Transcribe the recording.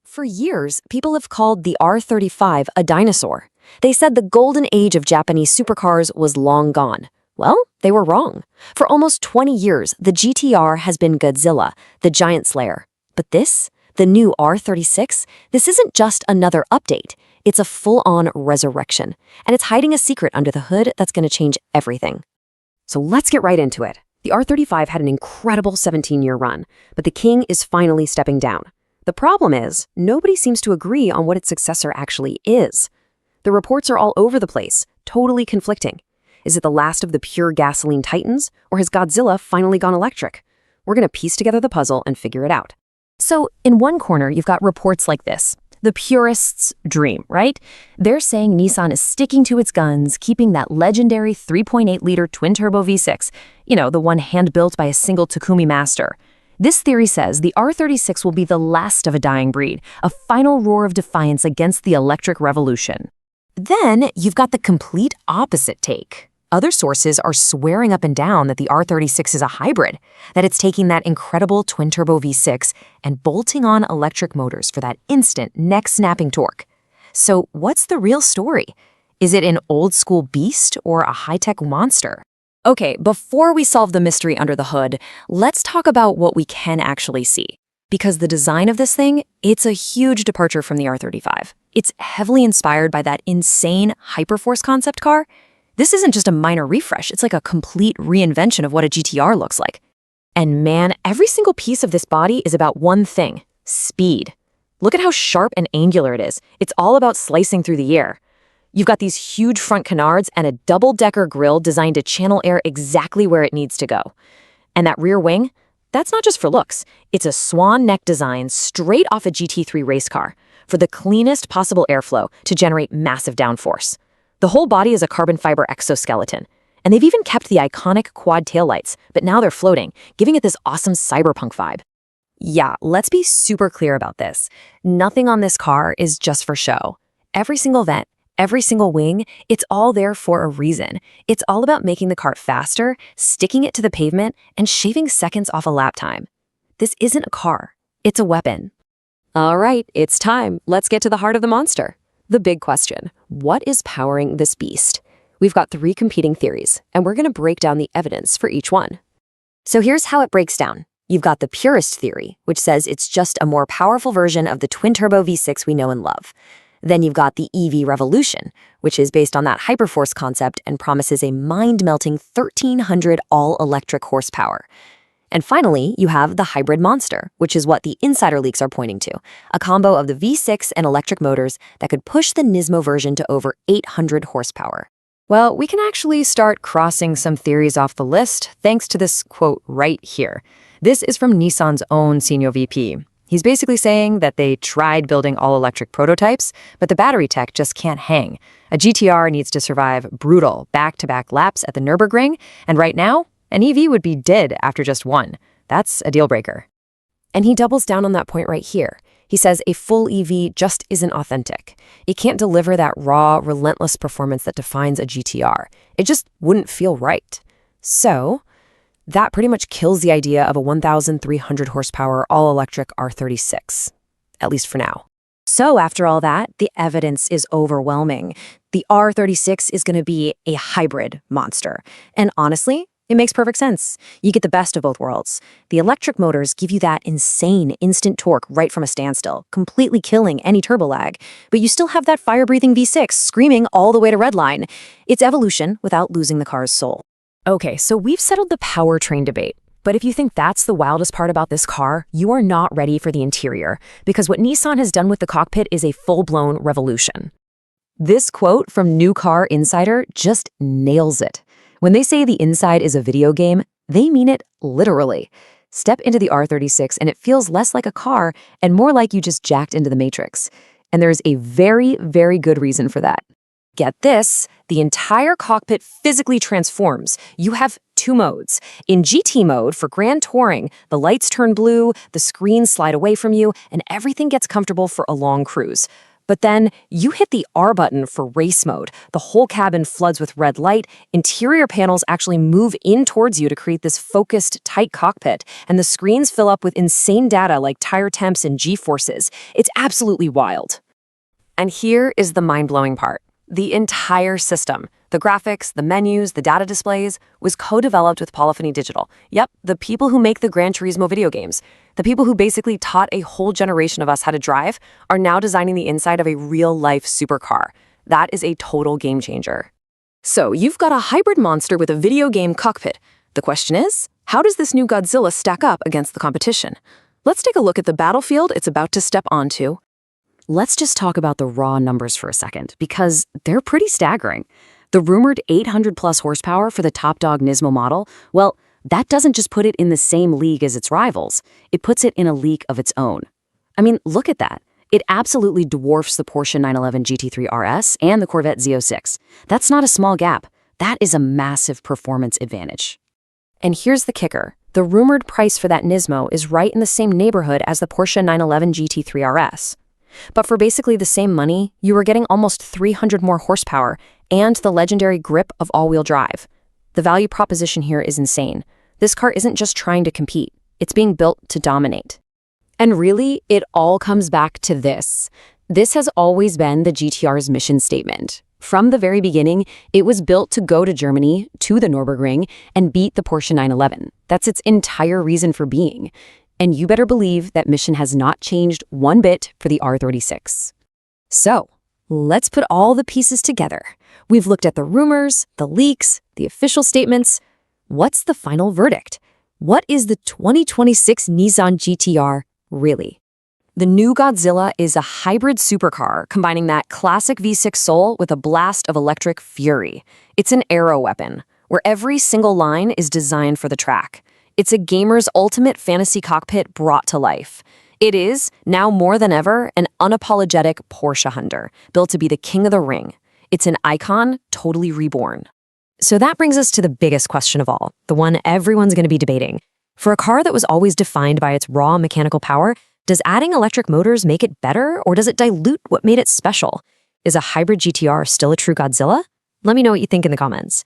For years, people have called the R35 a dinosaur. They said the golden age of Japanese supercars was long gone. Well, they were wrong. For almost 20 years, the GTR has been Godzilla, the giant slayer. But this, the new R36, this isn't just another update. It's a full-on resurrection, and it's hiding a secret under the hood that's going to change everything. So let's get right into it. The R35 had an incredible 17-year run, but the king is finally stepping down. The problem is, nobody seems to agree on what its successor actually is. The reports are all over the place, totally conflicting. Is it the last of the pure gasoline titans, or has Godzilla finally gone electric? We're going to piece together the puzzle and figure it out. So, in one corner, you've got reports like this. The purists' dream, right? They're saying Nissan is sticking to its guns, keeping that legendary 3.8-liter twin-turbo V6, the one hand-built by a single Takumi master. This theory says the R36 will be the last of a dying breed, a final roar of defiance against the electric revolution. Then you've got the complete opposite take. Other sources are swearing up and down that the R36 is a hybrid, that it's taking that incredible twin-turbo V6 and bolting on electric motors for that instant, neck-snapping torque. So what's the real story? Is it an old-school beast or a high-tech monster? Okay, before we solve the mystery under the hood, let's talk about what we can actually see. Because the design of this thing, it's a huge departure from the R35. It's heavily inspired by that insane Hyperforce concept car. This isn't just a minor refresh, it's like a complete reinvention of what a GTR looks like. And man, every single piece of this body is about one thing: speed. Look at how sharp and angular it is. It's all about slicing through the air. You've got these huge front canards and a double-decker grille designed to channel air exactly where it needs to go. And that rear wing? That's not just for looks. It's a swan neck design straight off a GT3 race car for the cleanest possible airflow to generate massive downforce. The whole body is a carbon fiber exoskeleton. And they've even kept the iconic quad taillights, but now they're floating, giving it this awesome cyberpunk vibe. Yeah, let's be super clear about this. Nothing on this car is just for show. Every single vent, every single wing, it's all there for a reason. It's all about making the car faster, sticking it to the pavement, and shaving seconds off a lap time. This isn't a car. It's a weapon. All right, it's time. Let's get to the heart of the monster. The big question: what is powering this beast? We've got 3 competing theories, and we're going to break down the evidence for each one. So here's how it breaks down. You've got the purist theory, which says it's just a more powerful version of the twin-turbo V6 we know and love. Then you've got the EV revolution, which is based on that Hyperforce concept and promises a mind-melting 1,300 all-electric horsepower. And finally, you have the hybrid monster, which is what the insider leaks are pointing to, a combo of the V6 and electric motors that could push the Nismo version to over 800 horsepower. Well, we can actually start crossing some theories off the list thanks to this quote right here. This is from Nissan's own senior VP. He's basically saying that they tried building all-electric prototypes, but the battery tech just can't hang. A GTR needs to survive brutal back-to-back laps at the Nürburgring, and right now, an EV would be dead after just one. That's a deal breaker. And he doubles down on that point right here. He says a full EV just isn't authentic. It can't deliver that raw, relentless performance that defines a GTR. It just wouldn't feel right. So that pretty much kills the idea of a 1,300 horsepower all-electric R36, at least for now. So after all that, the evidence is overwhelming. The R36 is going to be a hybrid monster. And honestly, it makes perfect sense. You get the best of both worlds. The electric motors give you that insane instant torque right from a standstill, completely killing any turbo lag. But you still have that fire-breathing V6 screaming all the way to redline. It's evolution without losing the car's soul. Okay, so we've settled the powertrain debate. But if you think that's the wildest part about this car, you are not ready for the interior, because what Nissan has done with the cockpit is a full-blown revolution. This quote from New Car Insider just nails it. When they say the inside is a video game, they mean it literally. Step into the R36 and it feels less like a car and more like you just jacked into the Matrix. And there's a very, very good reason for that. Get this, the entire cockpit physically transforms. You have 2 modes. In GT mode, for Gran touring, the lights turn blue, the screens slide away from you, and everything gets comfortable for a long cruise. But then you hit the R button for race mode. The whole cabin floods with red light. Interior panels actually move in towards you to create this focused, tight cockpit. And the screens fill up with insane data like tire temps and G-forces. It's absolutely wild. And here is the mind-blowing part. The entire system, the graphics, the menus, the data displays, was co-developed with Polyphony Digital. Yep, the people who make the Gran Turismo video games, the people who basically taught a whole generation of us how to drive, are now designing the inside of a real-life supercar. That is a total game changer. So you've got a hybrid monster with a video game cockpit. The question is, how does this new Godzilla stack up against the competition? Let's take a look at the battlefield it's about to step onto. Let's just talk about the raw numbers for a second, because they're pretty staggering. The rumored 800-plus horsepower for the top dog Nismo model, well, that doesn't just put it in the same league as its rivals. It puts it in a league of its own. I mean, look at that. It absolutely dwarfs the Porsche 911 GT3 RS and the Corvette Z06. That's not a small gap. That is a massive performance advantage. And here's the kicker. The rumored price for that Nismo is right in the same neighborhood as the Porsche 911 GT3 RS. But for basically the same money, you were getting almost 300 more horsepower and the legendary grip of all-wheel drive. The value proposition here is insane. This car isn't just trying to compete. It's being built to dominate. And really, it all comes back to this. This has always been the GTR's mission statement. From the very beginning, it was built to go to Germany, to the Nürburgring, and beat the Porsche 911. That's its entire reason for being. And you better believe that mission has not changed one bit for the R36. So, let's put all the pieces together. We've looked at the rumors, the leaks, the official statements. What's the final verdict? What is the 2026 Nissan GTR really? The new Godzilla is a hybrid supercar combining that classic V6 soul with a blast of electric fury. It's an aero weapon, where every single line is designed for the track. It's a gamer's ultimate fantasy cockpit brought to life. It is, now more than ever, an unapologetic Porsche hunter, built to be the king of the ring. It's an icon, totally reborn. So that brings us to the biggest question of all, the one everyone's going to be debating. For a car that was always defined by its raw mechanical power, does adding electric motors make it better, or does it dilute what made it special? Is a hybrid GTR still a true Godzilla? Let me know what you think in the comments.